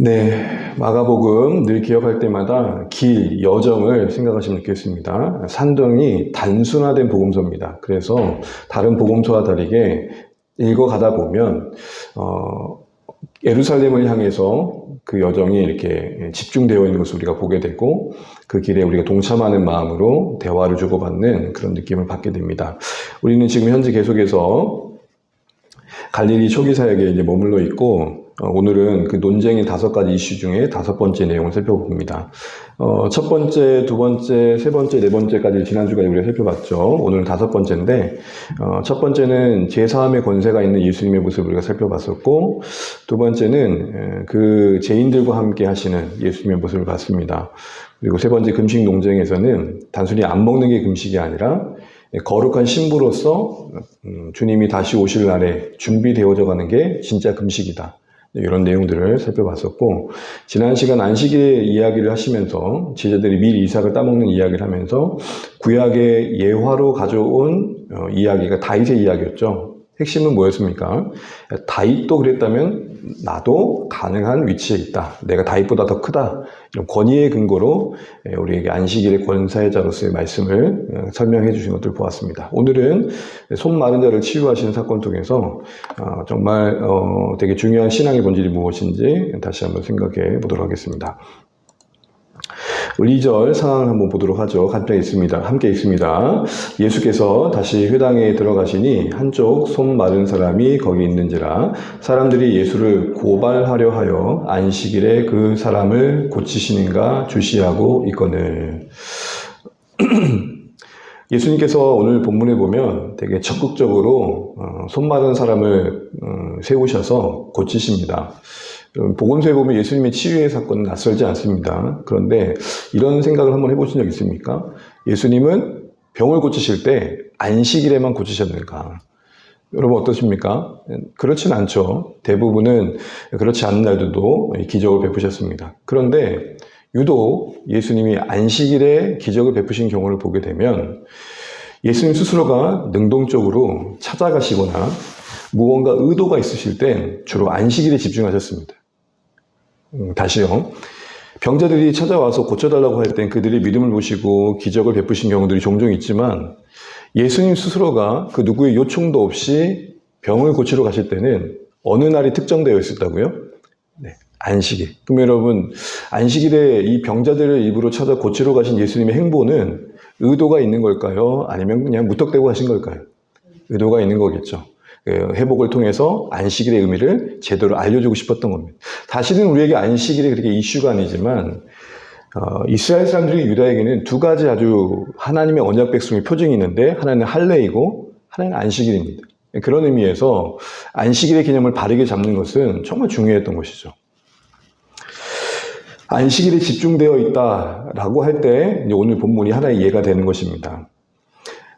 네, 마가복음 늘 기억할 때마다 길, 여정을 생각하시면 좋겠습니다. 산정이 단순화된 복음서입니다. 그래서 다른 복음서와 다르게 읽어가다 보면 예루살렘을 향해서 그 여정이 이렇게 집중되어 있는 것을 우리가 보게 되고 그 길에 우리가 동참하는 마음으로 대화를 주고받는 그런 느낌을 받게 됩니다. 우리는 지금 현재 계속해서 갈릴리 초기 사역에 이제 머물러 있고 오늘은 그 논쟁의 5가지 이슈 중에 5번째 내용을 살펴봅니다. 첫 번째, 두 번째, 세 번째, 네 번째까지 지난주까지 우리가 살펴봤죠. 오늘은 5번째인데 첫 번째는 제사함의 권세가 있는 예수님의 모습을 우리가 살펴봤었고 두 번째는 그 죄인들과 함께 하시는 예수님의 모습을 봤습니다. 그리고 세 번째 금식 논쟁에서는 단순히 안 먹는 게 금식이 아니라 거룩한 신부로서 주님이 다시 오실 날에 준비되어져 가는 게 진짜 금식이다. 이런 내용들을 살펴봤었고 지난 시간 안식일 이야기를 하시면서 제자들이 밀 이삭을 따먹는 이야기를 하면서 구약의 예화로 가져온 이야기가 다윗의 이야기였죠. 핵심은 뭐였습니까? 다윗도 그랬다면 나도 가능한 위치에 있다. 내가 다윗보다 더 크다. 이런 권위의 근거로 우리에게 안식일의 권사자로서의 말씀을 설명해 주신 것들을 보았습니다. 오늘은 손 마른 자를 치유하시는 사건 통해서 정말 되게 중요한 신앙의 본질이 무엇인지 다시 한번 생각해 보도록 하겠습니다. 우리 2절 상황을 한번 보도록 하죠. 함께 있습니다. 예수께서 다시 회당에 들어가시니 한쪽 손 마른 사람이 거기 있는지라 사람들이 예수를 고발하려 하여 안식일에 그 사람을 고치시는가 주시하고 있거늘. 예수님께서 오늘 본문에 보면 되게 적극적으로 손 마른 사람을 세우셔서 고치십니다. 복음서에 보면 예수님의 치유의 사건은 낯설지 않습니다. 그런데 이런 생각을 한번 해보신 적 있습니까? 예수님은 병을 고치실 때 안식일에만 고치셨는가? 여러분 어떠십니까? 그렇진 않죠. 대부분은 그렇지 않은 날들도 기적을 베푸셨습니다. 그런데 유독 예수님이 안식일에 기적을 베푸신 경우를 보게 되면 예수님 스스로가 능동적으로 찾아가시거나 무언가 의도가 있으실 땐 주로 안식일에 집중하셨습니다. 다시요. 병자들이 찾아와서 고쳐달라고 할 땐 그들의 믿음을 보시고 기적을 베푸신 경우들이 종종 있지만 예수님 스스로가 그 누구의 요청도 없이 병을 고치러 가실 때는 어느 날이 특정되어 있었다고요? 네, 안식일. 그럼 여러분 안식일에 이 병자들을 일부러 찾아 고치러 가신 예수님의 행보는 의도가 있는 걸까요? 아니면 그냥 무턱대고 하신 걸까요? 의도가 있는 거겠죠. 회복을 통해서 안식일의 의미를 제대로 알려주고 싶었던 겁니다. 사실은 우리에게 안식일이 그렇게 이슈가 아니지만 이스라엘 사람들이 유다에게는 두 가지 아주 하나님의 언약 백성의 표징이 있는데 하나는 할례이고 하나는 안식일입니다. 그런 의미에서 안식일의 개념을 바르게 잡는 것은 정말 중요했던 것이죠. 안식일에 집중되어 있다라고 할 때 오늘 본문이 하나의 예가 되는 것입니다.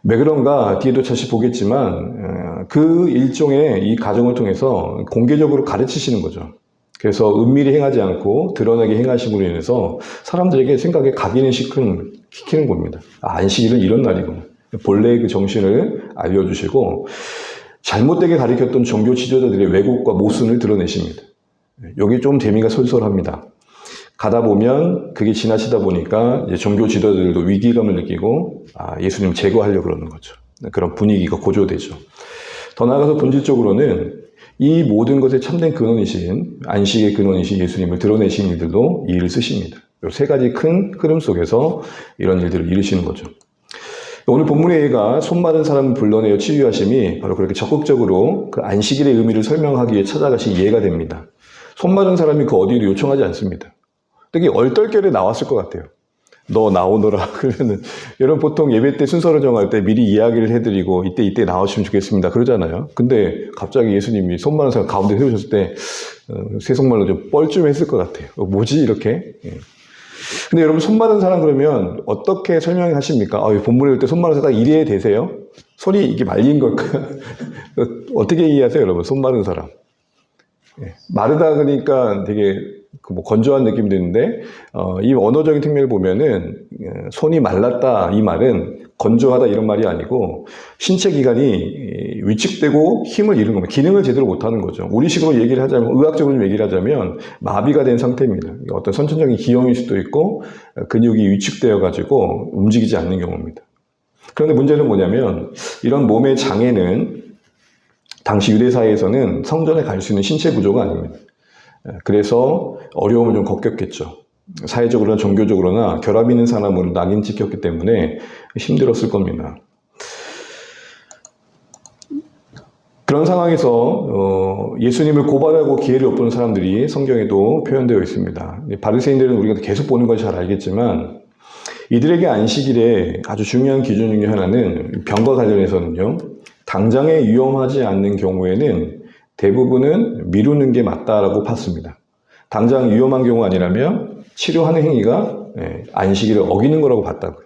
왜 그런가 뒤에도 다시 보겠지만 그 일종의 이 과정을 통해서 공개적으로 가르치시는 거죠. 그래서 은밀히 행하지 않고 드러나게 행하심으로 인해서 사람들에게 생각에 각인을 시키는 겁니다. 안식일은 이런 날이구나. 본래의 그 정신을 알려주시고 잘못되게 가르쳤던 종교 지도자들의 왜곡과 모순을 드러내십니다. 여기 좀 재미가 솔솔합니다. 가다 보면 그게 지나치다 보니까 이제 종교 지도자들도 위기감을 느끼고 예수님 제거하려고 그러는 거죠. 그런 분위기가 고조되죠. 더 나아가서 본질적으로는 이 모든 것의 참된 근원이신 안식의 근원이신 예수님을 드러내신 일들도 이 일을 쓰십니다. 이 세 가지 큰 흐름 속에서 이런 일들을 이루시는 거죠. 오늘 본문의 예가 손 마른 사람을 불러내어 치유하심이 바로 그렇게 적극적으로 그 안식일의 의미를 설명하기 위해 찾아가신 예가 됩니다. 손 마른 사람이 그 어디로 요청하지 않습니다. 되게 얼떨결에 나왔을 것 같아요. 너 나오너라. 그러면은, 여러분 보통 예배 때 순서를 정할 때 미리 이야기를 해드리고, 이때 나오시면 좋겠습니다. 그러잖아요. 근데 갑자기 예수님이 손 마른 사람 가운데 세우셨을 때, 세속말로 좀 뻘쭘했을 것 같아요. 뭐지, 이렇게? 근데 여러분 손 마른 사람 그러면 어떻게 설명하십니까? 본문에 볼 때 손 마른 사람 딱 이래야 되세요? 손이 이게 말린 걸까? 어떻게 이해하세요, 여러분? 손 마른 사람. 마르다 그러니까 되게 건조한 느낌이 드는데 이 언어적인 특명을 보면은 손이 말랐다 이 말은 건조하다 이런 말이 아니고 신체 기관이 위축되고 힘을 잃은 겁니다. 기능을 제대로 못하는 거죠. 우리식으로 얘기를 하자면, 의학적으로 얘기를 하자면 마비가 된 상태입니다. 어떤 선천적인 기형일 수도 있고 근육이 위축되어 가지고 움직이지 않는 경우입니다. 그런데 문제는 뭐냐면 이런 몸의 장애는 당시 유대 사회에서는 성전에 갈 수 있는 신체 구조가 아닙니다. 그래서 어려움을 좀 겪었겠죠. 사회적으로나 종교적으로나 결합 있는 사람으로 낙인 찍혔기 때문에 힘들었을 겁니다. 그런 상황에서 예수님을 고발하고 기회를 엿보는 사람들이 성경에도 표현되어 있습니다. 바리새인들은 우리가 계속 보는 것이 잘 알겠지만 이들에게 안식일에 아주 중요한 기준 중에 하나는 병과 관련해서는요. 당장에 위험하지 않는 경우에는 대부분은 미루는 게 맞다라고 봤습니다. 당장 위험한 경우가 아니라면 치료하는 행위가 안식일을 어기는 거라고 봤다고요.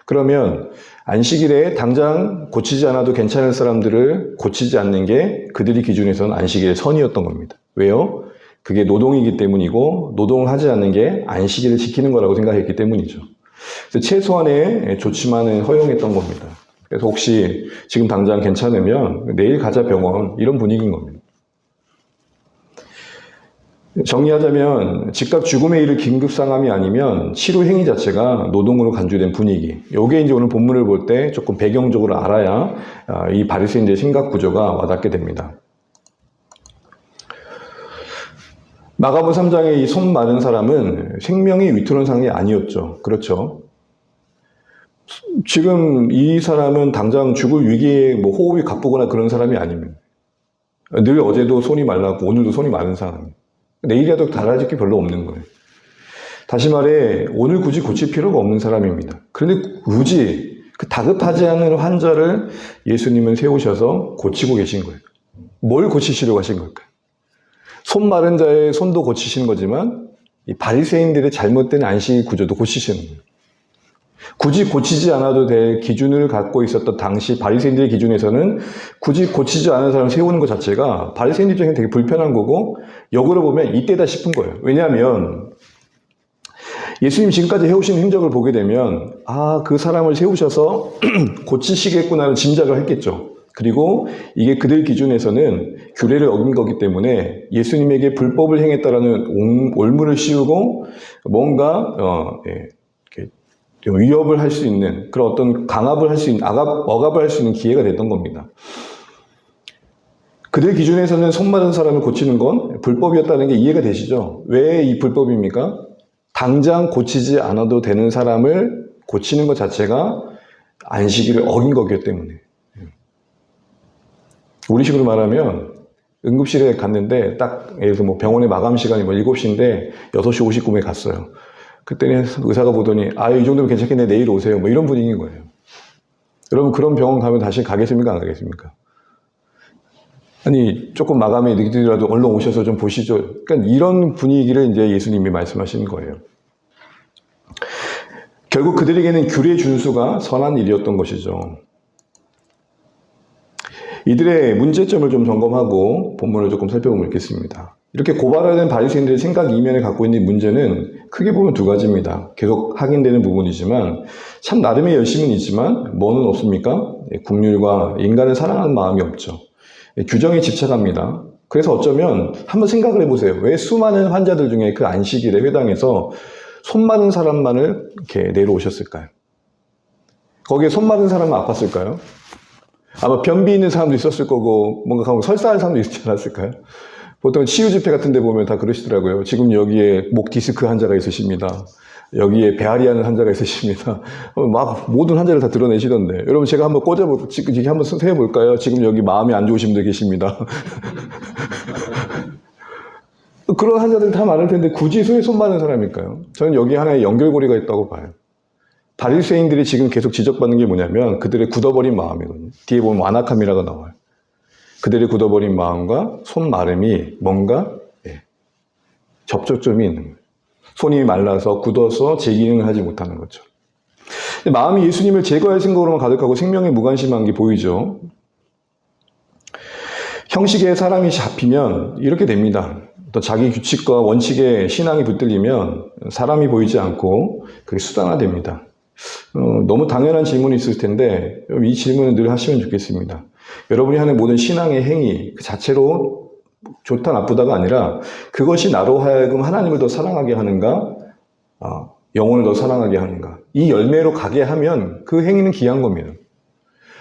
그러면 안식일에 당장 고치지 않아도 괜찮을 사람들을 고치지 않는 게 그들이 기준에서는 안식일의 선이었던 겁니다. 왜요? 그게 노동이기 때문이고 노동을 하지 않는 게 안식일을 지키는 거라고 생각했기 때문이죠. 그래서 최소한의 조치만은 허용했던 겁니다. 그래서 혹시 지금 당장 괜찮으면 내일 가자 병원 이런 분위기인 겁니다. 정리하자면 즉각 죽음에 이를 긴급 상함이 아니면 치료 행위 자체가 노동으로 간주된 분위기. 요게 이제 오늘 본문을 볼 때 조금 배경적으로 알아야 이 바리새인들의 생각 구조가 와닿게 됩니다. 마가복음 3장의 이 손 많은 사람은 생명이 위태로운 상황이 아니었죠. 그렇죠. 지금 이 사람은 당장 죽을 위기에 뭐 호흡이 가쁘거나 그런 사람이 아닙니다. 늘 어제도 손이 말랐고 오늘도 손이 마른 상황입니다. 내일이라도 달라질 게 별로 없는 거예요. 다시 말해 오늘 굳이 고칠 필요가 없는 사람입니다. 그런데 굳이 그 다급하지 않은 환자를 예수님은 세우셔서 고치고 계신 거예요. 뭘 고치시려고 하신 걸까요? 손 마른 자의 손도 고치시는 거지만 이 바리새인들의 잘못된 안식 구조도 고치시는 거예요. 굳이 고치지 않아도 될 기준을 갖고 있었던 당시 바리새인들의 기준에서는 굳이 고치지 않은 사람을 세우는 것 자체가 바리새인들 입장에 되게 불편한 거고 역으로 보면 이때다 싶은 거예요. 왜냐하면 예수님 지금까지 해오신 행적을 보게 되면 그 사람을 세우셔서 고치시겠구나를 짐작을 했겠죠. 그리고 이게 그들 기준에서는 규례를 어긴 거기 때문에 예수님에게 불법을 행했다라는 올무를 씌우고 뭔가 좀 위협을 할 수 있는 그런 어떤 강압을 할 수 있는 억압을 할 수 있는 기회가 됐던 겁니다. 그들 기준에서는 손 마른 사람을 고치는 건 불법이었다는 게 이해가 되시죠? 왜 이 불법입니까? 당장 고치지 않아도 되는 사람을 고치는 것 자체가 안식일을 어긴 거기 때문에. 우리식으로 말하면 응급실에 갔는데 딱 예를 들어서 뭐 병원의 마감 시간이 뭐 7시인데 6시 59분에 갔어요. 그때는 의사가 보더니 이 정도면 괜찮겠네 내일 오세요 뭐 이런 분위기인 거예요. 여러분 그런 병원 가면 다시 가겠습니까 안 가겠습니까? 아니 조금 마감이 늦더라도 얼른 오셔서 좀 보시죠. 그러니까 이런 분위기를 이제 예수님이 말씀하시는 거예요. 결국 그들에게는 규례 준수가 선한 일이었던 것이죠. 이들의 문제점을 좀 점검하고 본문을 조금 살펴보면 좋겠습니다. 이렇게 고발하는 바리새인들의 생각 이면에 갖고 있는 문제는 크게 보면 두 가지입니다. 계속 확인되는 부분이지만 참 나름의 열심은 있지만 뭐는 없습니까? 국률과 인간을 사랑하는 마음이 없죠. 규정에 집착합니다. 그래서 어쩌면 한번 생각을 해보세요. 왜 수많은 환자들 중에 그 안식일에 회당에서 손 마른 사람만을 이렇게 내려오셨을까요? 거기에 손 마른 사람은 아팠을까요? 아마 변비 있는 사람도 있었을 거고 뭔가 설사할 사람도 있지 않았을까요? 보통 치유 집회 같은 데 보면 다 그러시더라고요. 지금 여기에 목 디스크 환자가 있으십니다. 여기에 배앓이 하는 환자가 있으십니다. 막 모든 환자를 다 드러내시던데. 여러분 제가 한번 지금 한번 세워볼까요? 지금 여기 마음이 안 좋으신 분들 계십니다. 그런 환자들 다 많을 텐데 굳이 손 많은 사람일까요? 저는 여기 하나의 연결고리가 있다고 봐요. 바리새인들이 지금 계속 지적받는 게 뭐냐면 그들의 굳어버린 마음이거든요. 뒤에 보면 완악함이라고 나와요. 그들의 굳어버린 마음과 손 마름이 뭔가 접촉점이 있는 거예요. 손이 말라서 굳어서 제 기능을 하지 못하는 거죠. 마음이 예수님을 제거할 생각으로만 가득하고 생명에 무관심한 게 보이죠. 형식에 사람이 잡히면 이렇게 됩니다. 또 자기 규칙과 원칙에 신앙이 붙들리면 사람이 보이지 않고 그게 수단화됩니다. 너무 당연한 질문이 있을 텐데 이 질문을 늘 하시면 좋겠습니다. 여러분이 하는 모든 신앙의 행위 그 자체로 좋다 나쁘다가 아니라 그것이 나로 하여금 하나님을 더 사랑하게 하는가, 영혼을 더 사랑하게 하는가, 이 열매로 가게 하면 그 행위는 귀한 겁니다.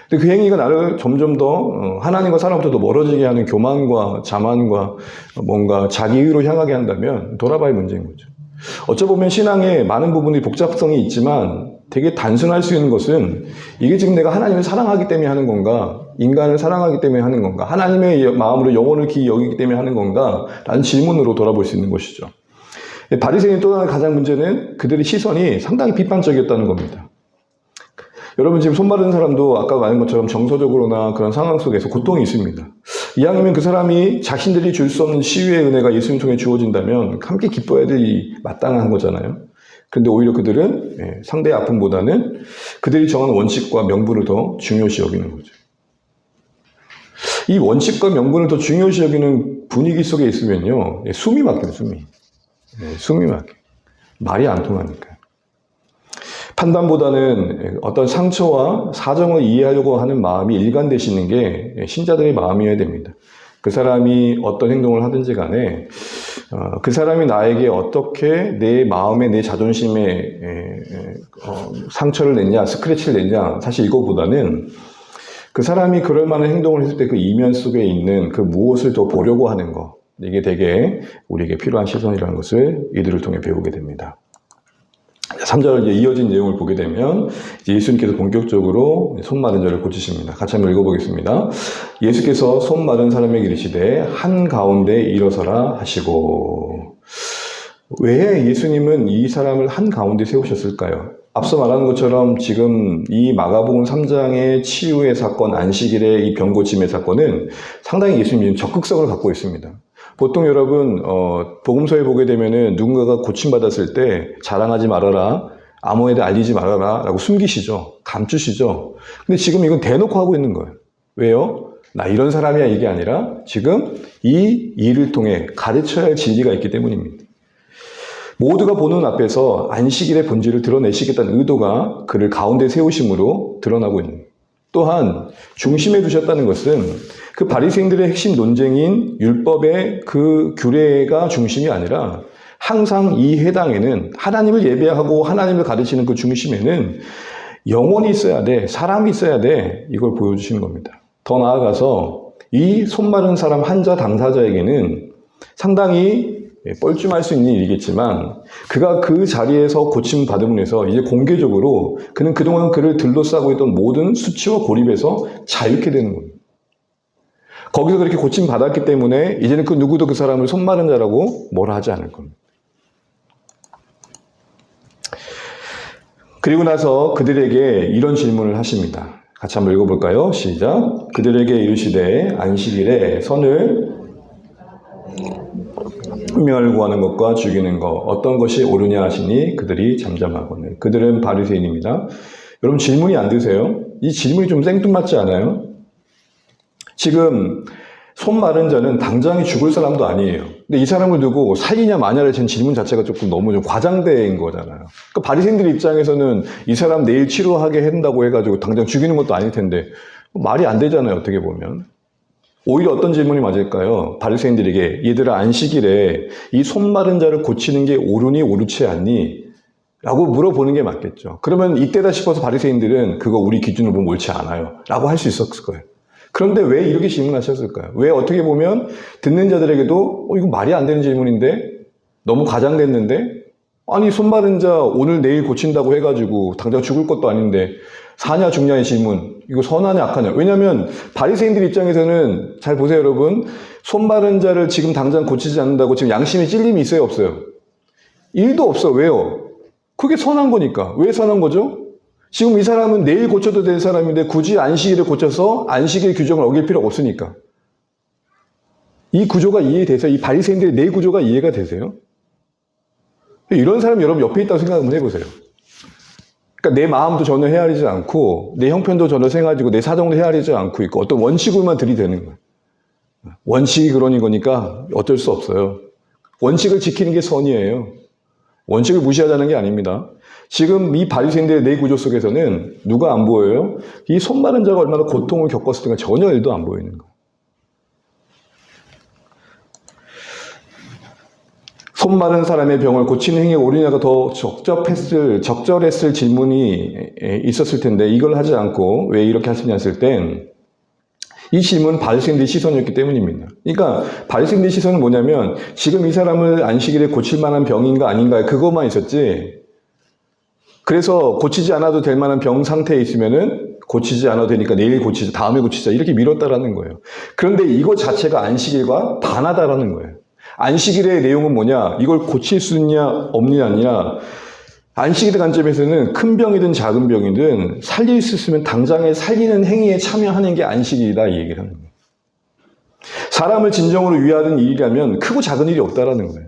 근데 그 행위가 나를 점점 더 하나님과 사람부터 더 멀어지게 하는 교만과 자만과 뭔가 자기의로 향하게 한다면 돌아봐야 문제인 거죠. 어쩌보면 신앙의 많은 부분이 복잡성이 있지만 되게 단순할 수 있는 것은 이게 지금 내가 하나님을 사랑하기 때문에 하는 건가, 인간을 사랑하기 때문에 하는 건가, 하나님의 마음으로 영혼을 귀히 여기기 때문에 하는 건가 라는 질문으로 돌아볼 수 있는 것이죠. 바리새인의 또 하나의 가장 문제는 그들의 시선이 상당히 비판적이었다는 겁니다. 여러분 지금 손 마른 사람도 아까 말한 것처럼 정서적으로나 그런 상황 속에서 고통이 있습니다. 이왕이면 그 사람이 자신들이 줄 수 없는 치유의 은혜가 예수님 통해 주어진다면 함께 기뻐해야 될 마땅한 거잖아요. 그런데 오히려 그들은 상대의 아픔보다는 그들이 정한 원칙과 명분을 더 중요시 여기는 거죠. 이 원칙과 명분을 더 중요시 여기는 분위기 속에 있으면요, 숨이 막혀요, 숨이. 숨이 막혀요. 말이 안 통하니까요. 판단보다는 어떤 상처와 사정을 이해하려고 하는 마음이 일관되시는 게 신자들의 마음이어야 됩니다. 그 사람이 어떤 행동을 하든지 간에 그 사람이 나에게 어떻게 내 마음에 내 자존심에 상처를 냈냐, 스크래치를 냈냐, 사실 이거보다는 그 사람이 그럴 만한 행동을 했을 때 그 이면 속에 있는 그 무엇을 더 보려고 하는 거, 이게 되게 우리에게 필요한 시선이라는 것을 이들을 통해 배우게 됩니다. 3절 이제 이어진 내용을 보게 되면 예수님께서 본격적으로 손 마른 자를 고치십니다. 같이 한번 읽어보겠습니다. 예수께서 손 마른 사람에게 이르시되 한가운데 일어서라 하시고. 왜 예수님은 이 사람을 한가운데 세우셨을까요? 앞서 말한 것처럼 지금 이 마가복음 3장의 치유의 사건, 안식일의 이 병고침의 사건은 상당히 예수님이 적극성을 갖고 있습니다. 보통 여러분 복음서에 보게 되면은 누군가가 고침받았을 때 자랑하지 말아라, 아무에도 알리지 말아라 라고 숨기시죠. 감추시죠. 근데 지금 이건 대놓고 하고 있는 거예요. 왜요? 나 이런 사람이야 이게 아니라 지금 이 일을 통해 가르쳐야 할 진리가 있기 때문입니다. 모두가 보는 앞에서 안식일의 본질을 드러내시겠다는 의도가 그를 가운데 세우심으로 드러나고 있는 거예요. 또한 중심에 두셨다는 것은 그 바리새인들의 핵심 논쟁인 율법의 그 규례가 중심이 아니라 항상 이 해당에는 하나님을 예배하고 하나님을 가르치는 그 중심에는 영혼이 있어야 돼, 사람이 있어야 돼, 이걸 보여주시는 겁니다. 더 나아가서 이 손 마른 사람 환자 당사자에게는 상당히 뻘쭘할 수 있는 일이겠지만 그가 그 자리에서 고침 받음으로 해서 이제 공개적으로 그는 그동안 그를 둘러싸고 있던 모든 수치와 고립에서 자유케 되는 겁니다. 거기서 그렇게 고침 받았기 때문에 이제는 그 누구도 그 사람을 손 마른 자라고 뭐라 하지 않을 겁니다. 그리고 나서 그들에게 이런 질문을 하십니다. 같이 한번 읽어볼까요? 시작. 그들에게 이르시되 안식일에 선을 멸구하는 것과 죽이는 것 어떤 것이 옳으냐 하시니 그들이 잠잠하거늘. 그들은 바리새인입니다. 여러분 질문이 안 드세요? 이 질문이 좀 생뚱맞지 않아요? 지금 손 마른 자는 당장에 죽을 사람도 아니에요. 근데 이 사람을 두고 살리냐 마냐를 진 질문 자체가 조금 너무 좀 과장된 거잖아요. 그러니까 바리새인들 입장에서는 이 사람 내일 치료하게 한다고 해가지고 당장 죽이는 것도 아닐 텐데 말이 안 되잖아요. 어떻게 보면. 오히려 어떤 질문이 맞을까요? 바리새인들에게 얘들아 안식일에 이 손 마른 자를 고치는 게 옳으니 옳지 않니? 라고 물어보는 게 맞겠죠. 그러면 이때다 싶어서 바리새인들은 그거 우리 기준으로 보면 옳지 않아요. 라고 할 수 있었을 거예요. 그런데 왜 이렇게 질문하셨을까요? 왜 어떻게 보면 듣는 자들에게도 이거 말이 안 되는 질문인데 너무 과장됐는데 아니 손 마른 자 오늘 내일 고친다고 해가지고 당장 죽을 것도 아닌데 사냐 죽냐의 질문 이거 선하냐 악하냐. 왜냐하면 바리새인들 입장에서는 잘 보세요 여러분. 손 마른 자를 지금 당장 고치지 않는다고 지금 양심의 찔림이 있어요 없어요? 1도 없어. 왜요? 그게 선한 거니까. 왜 선한 거죠? 지금 이 사람은 내일 고쳐도 될 사람인데 굳이 안식일을 고쳐서 안식일 규정을 어길 필요가 없으니까. 이 구조가 이해되세요? 이 바리새인들의 내 구조가 이해가 되세요? 이런 사람 여러분 옆에 있다고 생각 한번 해보세요. 그러니까 내 마음도 전혀 헤아리지 않고 내 형편도 전혀 생각하고 내 사정도 헤아리지 않고 있고 어떤 원칙으로만 들이대는 거예요. 원칙이 그러니 거니까 어쩔 수 없어요. 원칙을 지키는 게 선이에요. 원칙을 무시하자는 게 아닙니다. 지금 이 바리새인들의 뇌 구조 속에서는 누가 안 보여요? 이 손 마른 자가 얼마나 고통을 겪었을까 전혀 일도 안 보이는 거예요. 손 마른 사람의 병을 고치는 행위가 옳으냐가 더 적절했을 질문이 있었을 텐데 이걸 하지 않고 왜 이렇게 하시냐 했을 땐 이 질문은 바리새인들의 시선이었기 때문입니다. 그러니까 바리새인들의 시선은 뭐냐면 지금 이 사람을 안식일에 고칠 만한 병인가 아닌가 그것만 있었지. 그래서 고치지 않아도 될 만한 병 상태에 있으면은 고치지 않아도 되니까 내일 고치자, 다음에 고치자 이렇게 미뤘다라는 거예요. 그런데 이거 자체가 안식일과 반하다라는 거예요. 안식일의 내용은 뭐냐? 이걸 고칠 수 있냐 없느냐 아니라 안식일의 관점에서는 큰 병이든 작은 병이든 살릴 수 있으면 당장에 살리는 행위에 참여하는 게 안식일이다 이 얘기를 하는 거예요. 사람을 진정으로 위하는 일이라면 크고 작은 일이 없다라는 거예요.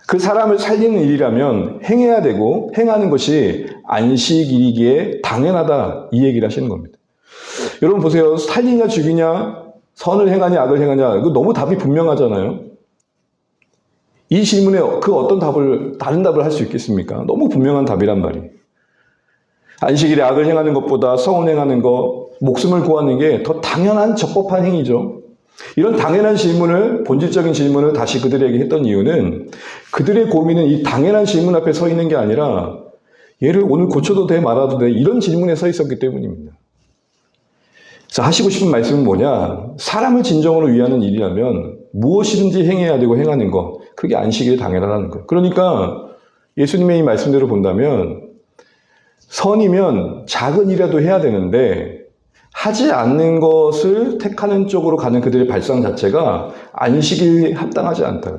그 사람을 살리는 일이라면 행해야 되고 행하는 것이 안식일이기에 당연하다 이 얘기를 하시는 겁니다. 여러분 보세요. 살리냐 죽이냐 선을 행하냐 악을 행하냐 이거 너무 답이 분명하잖아요. 이 질문에 그 어떤 다른 답을 할 수 있겠습니까? 너무 분명한 답이란 말이에요. 안식일에 악을 행하는 것보다 성을 행하는 것, 목숨을 구하는 게 더 당연한 적법한 행위죠. 이런 당연한 질문을, 본질적인 질문을 다시 그들에게 했던 이유는 그들의 고민은 이 당연한 질문 앞에 서 있는 게 아니라 얘를 오늘 고쳐도 돼 말아도 돼 이런 질문에 서 있었기 때문입니다. 그래서 하시고 싶은 말씀은 뭐냐? 사람을 진정으로 위하는 일이라면 무엇이든지 행해야 되고 행하는 거 그게 안식일에 당연하다는 거예요. 그러니까 예수님의 이 말씀대로 본다면 선이면 작은 일이라도 해야 되는데 하지 않는 것을 택하는 쪽으로 가는 그들의 발상 자체가 안식일에 합당하지 않다.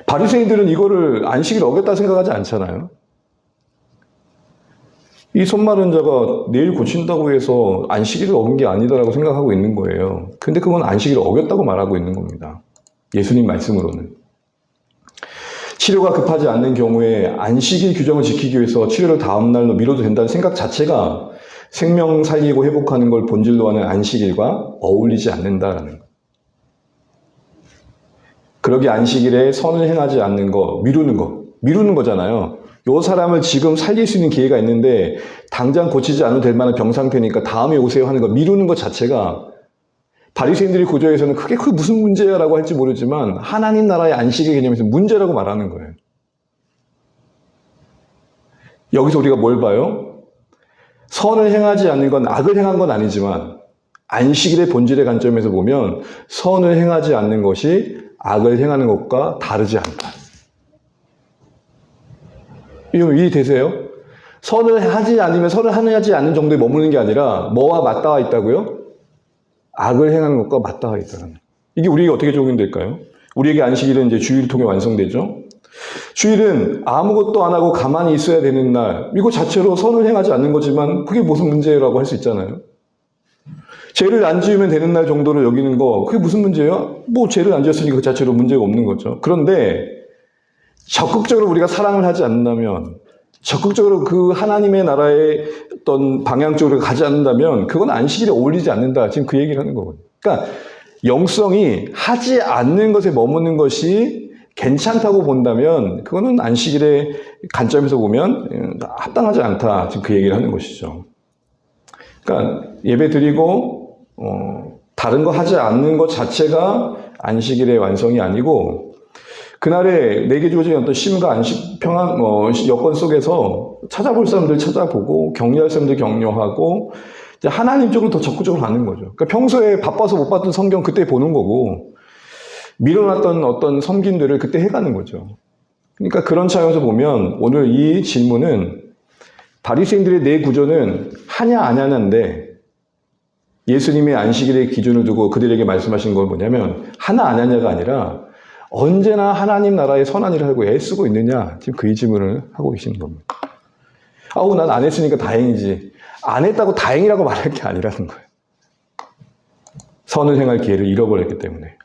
바리새인들은 이거를 안식일 어겼다 생각하지 않잖아요. 이 손 마른 자가 내일 고친다고 해서 안식일을 어긴 게 아니다라고 생각하고 있는 거예요. 근데 그건 안식일을 어겼다고 말하고 있는 겁니다. 예수님 말씀으로는. 치료가 급하지 않는 경우에 안식일 규정을 지키기 위해서 치료를 다음 날로 미뤄도 된다는 생각 자체가 생명 살리고 회복하는 걸 본질로 하는 안식일과 어울리지 않는다라는 것. 그러기 안식일에 선을 행하지 않는 거, 미루는 거잖아요. 요 사람을 지금 살릴 수 있는 기회가 있는데 당장 고치지 않아도 될 만한 병 상태니까 다음에 오세요 하는 거 미루는 것 자체가 바리새인들의 구조에서는 그게 무슨 문제야라고 할지 모르지만 하나님 나라의 안식의 개념에서 문제라고 말하는 거예요. 여기서 우리가 뭘 봐요? 선을 행하지 않는 건 악을 행한 건 아니지만 안식일의 본질의 관점에서 보면 선을 행하지 않는 것이 악을 행하는 것과 다르지 않다. 이해되세요? 선을 하지 않으면 선을 하지 않는 정도에 머무는 게 아니라 뭐와 맞닿아 있다고요? 악을 행하는 것과 맞닿아 있다는. 이게 우리에게 어떻게 적용될까요? 우리에게 안식일은 이제 주일을 통해 완성되죠. 주일은 아무것도 안 하고 가만히 있어야 되는 날. 이거 자체로 선을 행하지 않는 거지만 그게 무슨 문제라고 할 수 있잖아요. 죄를 안 지으면 되는 날 정도로 여기는 거 그게 무슨 문제예요? 뭐 죄를 안 지었으니까 그 자체로 문제가 없는 거죠. 그런데 적극적으로 우리가 사랑을 하지 않는다면 적극적으로 그 하나님의 나라의 어떤 방향 쪽으로 가지 않는다면 그건 안식일에 어울리지 않는다. 지금 그 얘기를 하는 거거든요. 그러니까 영성이 하지 않는 것에 머무는 것이 괜찮다고 본다면 그거는 안식일의 관점에서 보면 합당하지 않다. 지금 그 얘기를 하는 것이죠. 그러니까 예배 드리고 다른 거 하지 않는 것 자체가 안식일의 완성이 아니고 그날에 내게 주어진 어떤 쉼과 안식, 평안, 여건 속에서 찾아볼 사람들 찾아보고 격려할 사람들 격려하고 이제 하나님 쪽으로 더 적극적으로 가는 거죠. 그러니까 평소에 바빠서 못 봤던 성경 그때 보는 거고 미뤄놨던 어떤 섬김들을 그때 해가는 거죠. 그러니까 그런 차원에서 보면 오늘 이 질문은 바리새인들의 내 구조는 하냐 안 하냐인데 예수님의 안식일의 기준을 두고 그들에게 말씀하신 건 뭐냐면 하나 안 하냐가 아니라 언제나 하나님 나라의 선한 일을 하고 애쓰고 있느냐 지금 그 질문을 하고 계시는 겁니다. 아우 난 안 했으니까 다행이지. 안 했다고 다행이라고 말할 게 아니라는 거예요. 선을 행할 기회를 잃어버렸기 때문에.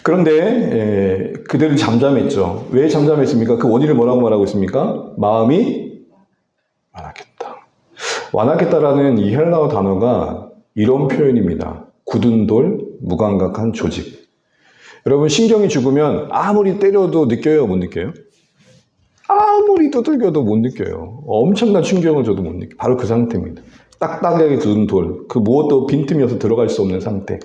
그런데 그들은 잠잠했죠. 왜 잠잠했습니까? 그 원인을 뭐라고 말하고 있습니까? 마음이 완악했다. 완악했다라는 이 헬라어 단어가 이런 표현입니다. 굳은 돌, 무감각한 조직. 여러분 신경이 죽으면 아무리 때려도 느껴요, 못 느껴요? 아무리 두들겨도 못 느껴요. 엄청난 충격을 줘도 못 느껴요. 바로 그 상태입니다. 딱딱하게 둔 돌, 그 무엇도 빈틈이어서 들어갈 수 없는 상태.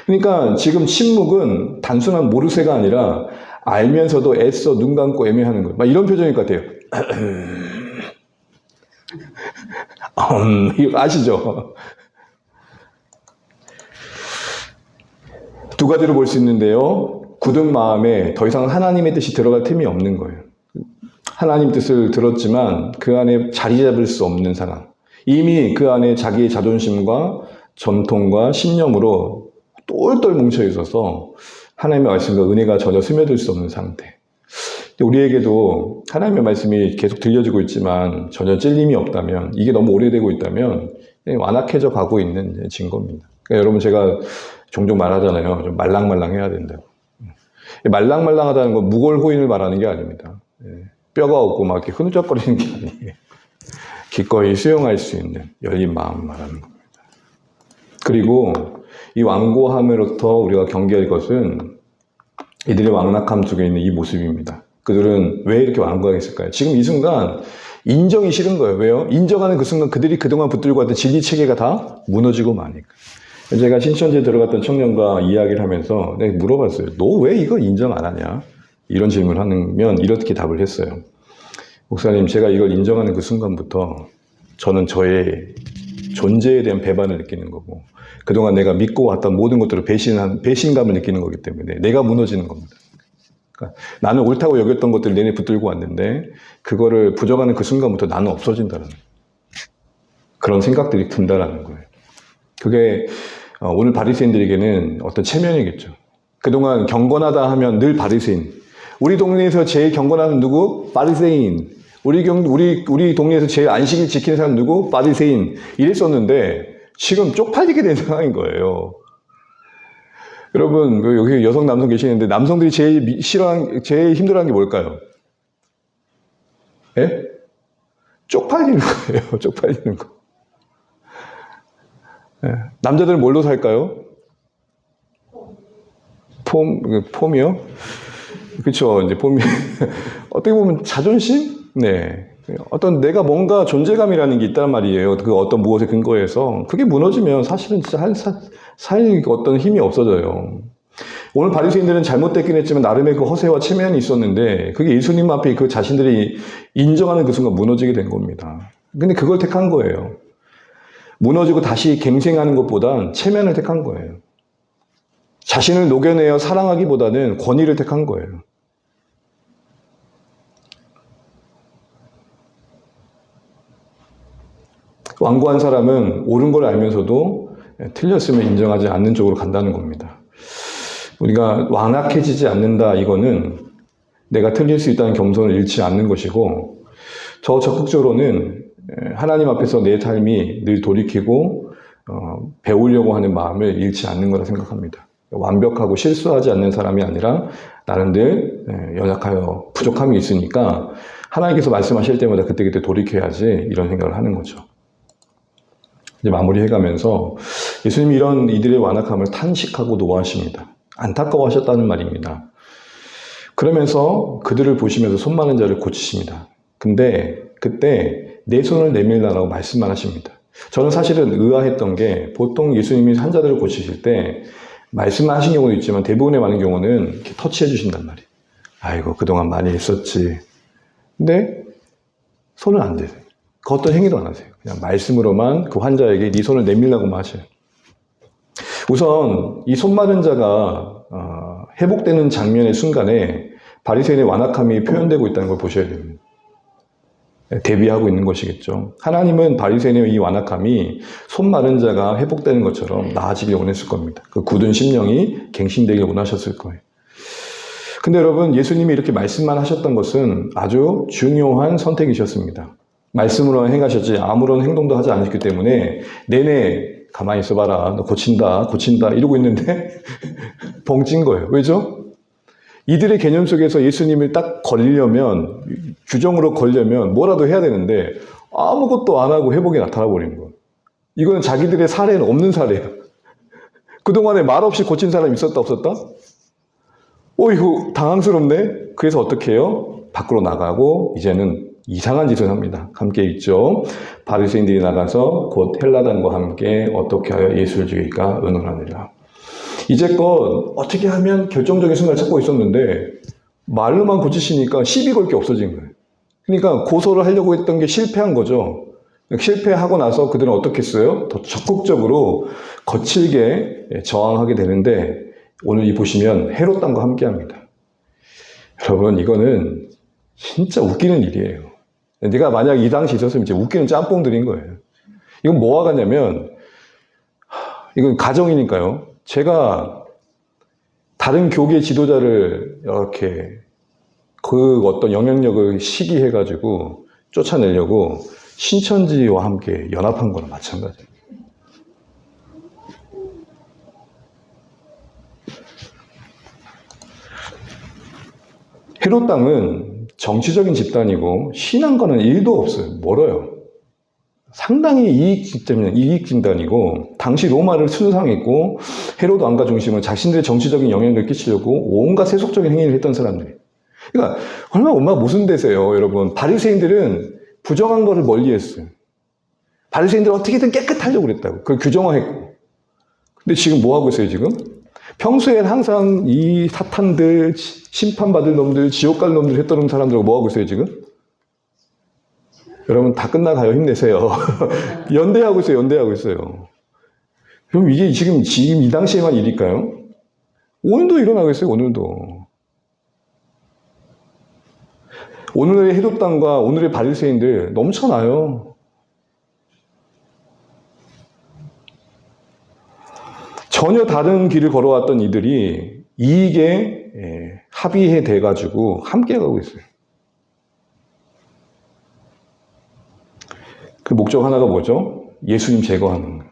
그러니까 지금 침묵은 단순한 모르쇠가 아니라 알면서도 애써 눈 감고 애매하는 거예요. 막 이런 표정일 것 같아요. 이거 아시죠? 두 가지로 볼 수 있는데요. 굳은 마음에 더 이상 하나님의 뜻이 들어갈 틈이 없는 거예요. 하나님 뜻을 들었지만 그 안에 자리 잡을 수 없는 상황. 이미 그 안에 자기의 자존심과 전통과 신념으로 똘똘 뭉쳐 있어서 하나님의 말씀과 은혜가 전혀 스며들 수 없는 상태. 우리에게도 하나님의 말씀이 계속 들려지고 있지만 전혀 찔림이 없다면, 이게 너무 오래되고 있다면 완악해져 가고 있는 증거입니다. 그러니까 여러분, 제가 종종 말하잖아요. 좀 말랑말랑해야 된다고. 말랑말랑하다는 건 무골호인을 말하는 게 아닙니다. 뼈가 없고 막 이렇게 흐느적거리는 게 아니에요. 기꺼이 수용할 수 있는 열린 마음을 말하는 겁니다. 그리고 이 완고함으로부터 우리가 경계할 것은 이들의 완악함 속에 있는 이 모습입니다. 그들은 왜 이렇게 완고하겠을까요? 지금 이 순간 인정이 싫은 거예요. 왜요? 인정하는 그 순간 그들이 그동안 붙들고 왔던 진리 체계가 다 무너지고 마니까. 제가 신천지에 들어갔던 청년과 이야기를 하면서 내가 물어봤어요. 너 왜 이걸 인정 안 하냐? 이런 질문을 하면 이렇게 답을 했어요. 목사님, 제가 이걸 인정하는 그 순간부터 저는 저의 존재에 대한 배반을 느끼는 거고, 그동안 내가 믿고 왔던 모든 것들을 배신감을 느끼는 거기 때문에 내가 무너지는 겁니다. 그러니까 나는 옳다고 여겼던 것들을 내내 붙들고 왔는데 그거를 부정하는 그 순간부터 나는 없어진다는 그런 생각들이 든다라는 거예요. 그게 오늘 바리새인들에게는 어떤 체면이겠죠. 그동안 경건하다 하면 늘 바리새인. 우리 동네에서 제일 경건한 누구? 바리새인. 우리 동네에서 제일 안식일 지키는 사람 누구? 바리새인. 이랬었는데 지금 쪽팔리게 된 상황인 거예요. 여러분, 여기 여성, 남성 계시는데 남성들이 제일 힘들어하는 게 뭘까요? 예? 쪽팔리는 거예요. 쪽팔리는 거. 예. 남자들은 뭘로 살까요? 폼이요? 그렇죠. 이제 폼이 어떻게 보면 자존심? 네. 어떤 내가 뭔가 존재감이라는 게 있단 말이에요. 그 어떤 무엇에 근거해서 그게 무너지면 사실은 진짜 살 어떤 힘이 없어져요. 오늘 바리새인들은 잘못됐긴 했지만 나름의 그 허세와 체면이 있었는데 그게 예수님 앞에 그 자신들이 인정하는 그 순간 무너지게 된 겁니다. 근데 그걸 택한 거예요. 무너지고 다시 갱생하는 것보단 체면을 택한 거예요. 자신을 녹여내어 사랑하기보다는 권위를 택한 거예요. 완고한 사람은 옳은 걸 알면서도 틀렸으면 인정하지 않는 쪽으로 간다는 겁니다. 우리가 완악해지지 않는다, 이거는 내가 틀릴 수 있다는 겸손을 잃지 않는 것이고, 더 적극적으로는 하나님 앞에서 내 삶이 늘 돌이키고 배우려고 하는 마음을 잃지 않는 거라 생각합니다. 완벽하고 실수하지 않는 사람이 아니라 나는 늘 연약하여 부족함이 있으니까 하나님께서 말씀하실 때마다 그때그때 돌이켜야지, 이런 생각을 하는 거죠. 이제 마무리해가면서 예수님이 이들의 완악함을 탄식하고 노하십니다. 안타까워하셨다는 말입니다. 그러면서 그들을 보시면서 손 많은 자를 고치십니다. 근데 그때 내 손을 내밀라라고 말씀만 하십니다. 저는 사실은 의아했던 게, 보통 예수님이 환자들을 고치실 때 말씀만 하신 경우도 있지만 대부분의 많은 경우는 이렇게 터치해 주신단 말이에요. 아이고, 그동안 많이 했었지. 근데 손을 안 대세요. 그 어떤 행위도 안 하세요. 그냥 말씀으로만 그 환자에게 네 손을 내밀라고만 하셔요. 우선 이 손 마른 자가 회복되는 장면의 순간에 바리새인의 완악함이 표현되고 있다는 걸 보셔야 됩니다. 대비하고 있는 것이겠죠. 하나님은 바리새인의 이 완악함이 손 마른 자가 회복되는 것처럼 나아지길 원했을 겁니다. 그 굳은 심령이 갱신되길 원하셨을 거예요. 근데 여러분, 예수님이 이렇게 말씀만 하셨던 것은 아주 중요한 선택이셨습니다. 말씀으로 행하셨지 아무런 행동도 하지 않았기 때문에 내내 가만히 있어봐라, 너 고친다 이러고 있는데 벙찐 거예요. 왜죠? 이들의 개념 속에서 예수님을 딱 걸려면, 규정으로 걸려면 뭐라도 해야 되는데 아무것도 안 하고 회복이 나타나 버린 거예요. 이거는 자기들의 사례는 없는 사례예요. 그동안에 말 없이 고친 사람이 있었다 없었다? 이거 당황스럽네. 그래서 어떻게 해요? 밖으로 나가고 이제는 이상한 짓을 합니다. 함께 읽죠. 바리새인들이 나가서 곧 헬라단과 함께 어떻게 하여 예수를 죽일까 의논하느라. 이제껏 어떻게 하면 결정적인 순간을 찾고 있었는데 말로만 고치시니까 시비 걸 게 없어진 거예요. 그러니까 고소를 하려고 했던 게 실패한 거죠. 실패하고 나서 그들은 어떻게 했어요? 더 적극적으로 거칠게 저항하게 되는데 오늘 이 보시면 헤롯당과 함께 합니다. 여러분, 이거는 진짜 웃기는 일이에요. 내가 만약 이 당시 있었으면 진짜 웃기는 짬뽕들인 거예요. 이건 뭐와 같냐면, 이건 가정이니까요. 제가 다른 교계 지도자를 이렇게 그 어떤 영향력을 시기해가지고 쫓아내려고 신천지와 함께 연합한 거나 마찬가지예요. 헤롯 당은 정치적인 집단이고 신앙과는 1도 없어요. 멀어요. 상당히 이익 집단이고 당시 로마를 순상했고 헤롯 왕가 중심으로 자신들의 정치적인 영향력을 끼치려고 온갖 세속적인 행위를 했던 사람들이에요. 그러니까 얼마나 모순되세요, 여러분. 바리새인들은 부정한 거를 멀리했어요. 바리새인들은 어떻게든 깨끗하려고 그랬다고. 그걸 규정화했고. 근데 지금 뭐 하고 있어요, 지금? 평소엔 항상 이 사탄들, 심판받을 놈들, 지옥 갈 놈들 했던 사람들하고 뭐 하고 있어요, 지금? 여러분, 다 끝나가요. 힘내세요. 연대하고 있어요, 연대하고 있어요. 그럼 이게 지금 이 당시에만 일일까요? 오늘도 일어나고 있어요, 오늘도. 오늘의 헤롯당과 오늘의 바리새인들 넘쳐나요. 전혀 다른 길을 걸어왔던 이들이 이익에 합의해 돼가지고 함께 가고 있어요. 그 목적 하나가 뭐죠? 예수님 제거하는 거예요.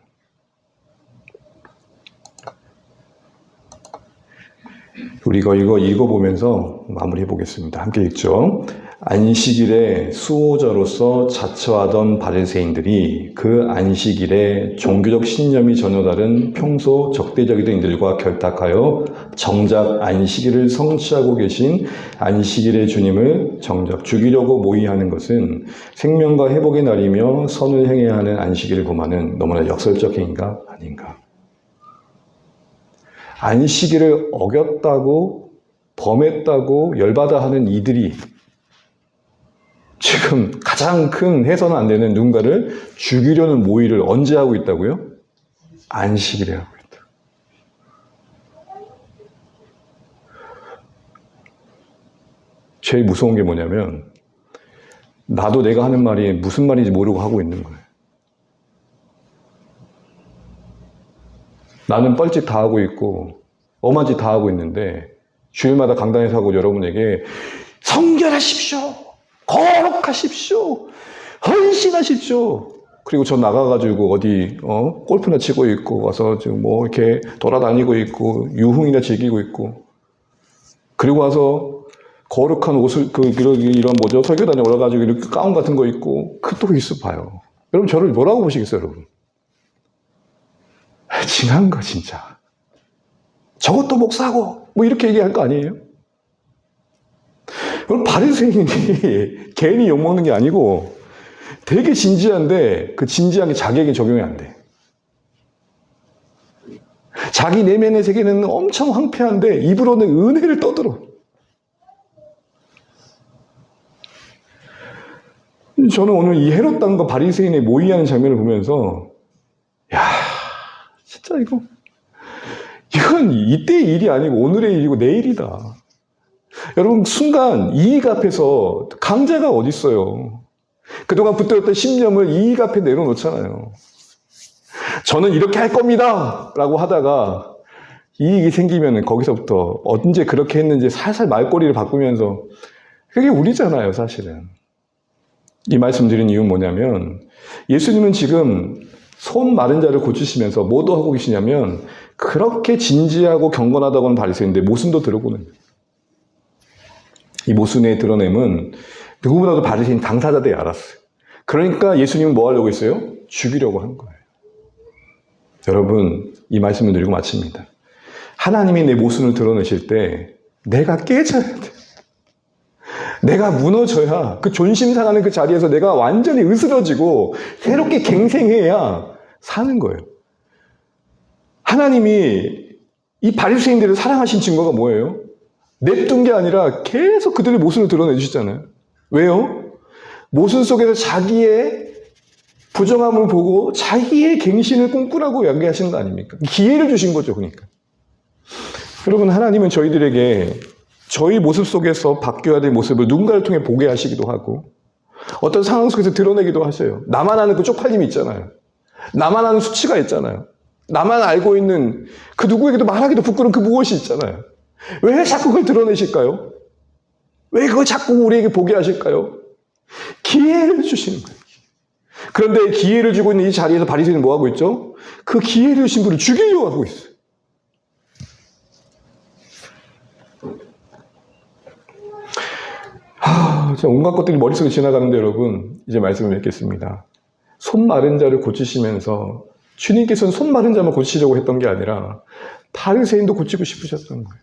우리가 이거 읽어보면서 마무리해 보겠습니다. 함께 읽죠. 안식일에 수호자로서 자처하던 바리새인들이 그 안식일에 종교적 신념이 전혀 다른 평소 적대적이던 이들과 결탁하여 정작 안식일을 성취하고 계신 안식일의 주님을 정작 죽이려고 모의하는 것은 생명과 회복의 날이며 선을 행해야 하는 안식일을 범하는 너무나 역설적 행위가 아닌가. 안식일을 어겼다고 범했다고 열받아 하는 이들이 지금 가장 큰 해서는 안 되는 누군가를 죽이려는 모의를 언제 하고 있다고요? 안식일에 하고 있다. 제일 무서운 게 뭐냐면 나도 내가 하는 말이 무슨 말인지 모르고 하고 있는 거예요. 나는 뻘짓 다 하고 있고 엄한 짓 다 하고 있는데 주일마다 강단에서 하고 여러분에게 성결하십시오. 거룩하십시오. 헌신하십시오. 그리고 저 나가가지고 어디 골프나 치고 있고 와서 지금 뭐 이렇게 돌아다니고 있고 유흥이나 즐기고 있고 그리고 와서 거룩한 옷을 이런 뭐죠 설교단에 올라가지고 이렇게 가운 같은 거 입고 또 있어 봐요. 여러분 저를 뭐라고 보시겠어요, 여러분? 지난 거 진짜. 저것도 목사고 뭐 이렇게 얘기할 거 아니에요? 그럼 바리새인이 괜히 욕먹는 게 아니고 되게 진지한데 그 진지한 게 자기에게 적용이 안 돼. 자기 내면의 세계는 엄청 황폐한데 입으로는 은혜를 떠들어. 저는 오늘 이 헤롯당과 바리새인의 모의하는 장면을 보면서 야 진짜 이건 이때의 일이 아니고 오늘의 일이고 내일이다. 여러분 순간 이익 앞에서 강자가 어디 있어요? 그동안 붙들었던 신념을 이익 앞에 내려놓잖아요. 저는 이렇게 할 겁니다 라고 하다가 이익이 생기면 거기서부터 언제 그렇게 했는지 살살 말꼬리를 바꾸면서 그게 우리잖아요, 사실은. 이 말씀 드린 이유는 뭐냐면 예수님은 지금 손 마른 자를 고치시면서 뭐도 하고 계시냐면 그렇게 진지하고 경건하다고 하는 바리새인인데 모순도 드러보는 거예요. 이 모순의 드러냄은 누구보다도 바리새인 당사자들이 알았어요. 그러니까 예수님은 뭐 하려고 했어요? 죽이려고 한 거예요. 여러분 이 말씀을 드리고 마칩니다. 하나님이 내 모순을 드러내실 때 내가 깨져야 돼. 내가 무너져야 그 존심 상하는 그 자리에서 내가 완전히 으스러지고 새롭게 갱생해야 사는 거예요. 하나님이 이 바리새인들을 사랑하신 증거가 뭐예요? 냅둔 게 아니라 계속 그들의 모습을 드러내주시잖아요. 왜요? 모순 속에서 자기의 부정함을 보고 자기의 갱신을 꿈꾸라고 이야기하시는 거 아닙니까? 기회를 주신 거죠, 그러니까. 여러분, 하나님은 저희들에게 저희 모습 속에서 바뀌어야 될 모습을 누군가를 통해 보게 하시기도 하고 어떤 상황 속에서 드러내기도 하셔요. 나만 아는 그 쪽팔림이 있잖아요. 나만 아는 수치가 있잖아요. 나만 알고 있는 그 누구에게도 말하기도 부끄러운 그 무엇이 있잖아요. 왜 자꾸 그걸 드러내실까요? 왜 그걸 자꾸 우리에게 보게 하실까요? 기회를 주시는 거예요. 그런데 기회를 주고 있는 이 자리에서 바리새인은 뭐 하고 있죠? 그 기회를 주신 분을 죽이려고 하고 있어요. 온갖 것들이 머릿속에 지나가는데 여러분, 이제 말씀을 맺겠습니다. 손 마른 자를 고치시면서 주님께서는 손 마른 자만 고치려고 했던 게 아니라 바리새인도 고치고 싶으셨던 거예요.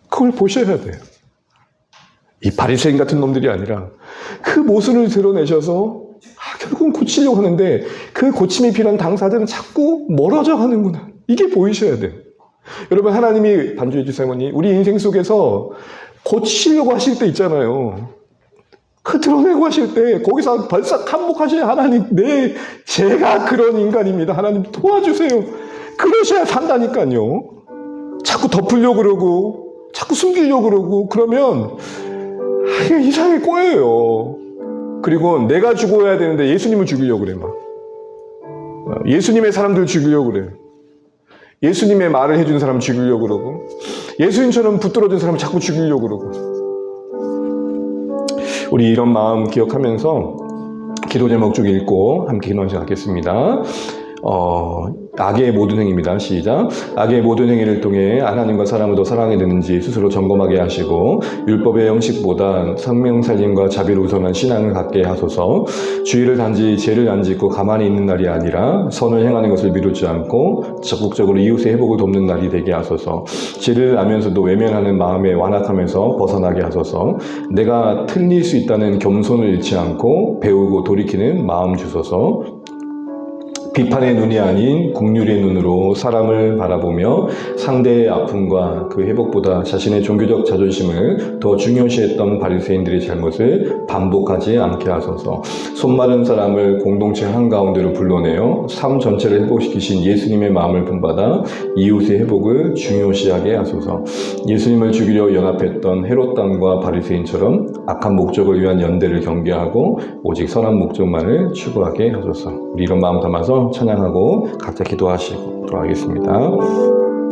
그걸 보셔야 돼요. 이 바리새인 같은 놈들이 아니라 그 모습을 드러내셔서 결국은 고치려고 하는데 그 고침이 필요한 당사자는 자꾸 멀어져 가는구나. 이게 보이셔야 돼요. 여러분, 하나님이 반주해 주세요, 어머니. 우리 인생 속에서 고치려고 하실 때 있잖아요. 그 드러내고 하실 때 거기서 발싹 한몫하셔야 하나님, 제가 그런 인간입니다. 하나님 도와주세요. 그러셔야 산다니까요. 자꾸 덮으려고 그러고 자꾸 숨기려고 그러고 그러면 이게 이상하게 꼬여요. 그리고 내가 죽어야 되는데 예수님을 죽이려고 그래. 막 예수님의 사람들 죽이려고 그래. 예수님의 말을 해주는 사람 죽이려고 그러고 예수님처럼 붙들어진 사람 자꾸 죽이려고 그러고. 우리 이런 마음 기억하면서 기도 제목 쭉 읽고 함께 기도하는 시간 갖겠습니다. 악의 모든 행위입니다. 시작. 악의 모든 행위를 통해 하나님과 사람을 더 사랑하게 되는지 스스로 점검하게 하시고 율법의 형식보다 생명살림과 자비를 우선한 신앙을 갖게 하소서. 주의를 단지 죄를 안 짓고 가만히 있는 날이 아니라 선을 행하는 것을 미루지 않고 적극적으로 이웃의 회복을 돕는 날이 되게 하소서. 죄를 알면서도 외면하는 마음에 완악함에서 벗어나게 하소서. 내가 틀릴 수 있다는 겸손을 잃지 않고 배우고 돌이키는 마음 주소서. 비판의 눈이 아닌 긍휼의 눈으로 사람을 바라보며 상대의 아픔과 그 회복보다 자신의 종교적 자존심을 더 중요시했던 바리새인들의 잘못을 반복하지 않게 하소서. 손마른 사람을 공동체 한가운데로 불러내어 삶 전체를 회복시키신 예수님의 마음을 본받아 이웃의 회복을 중요시하게 하소서. 예수님을 죽이려 연합했던 헤롯 당과 바리새인처럼 악한 목적을 위한 연대를 경계하고 오직 선한 목적만을 추구하게 하소서. 우리 이런 마음 담아서 찬양하고 각자 기도하시고 돌아가겠습니다.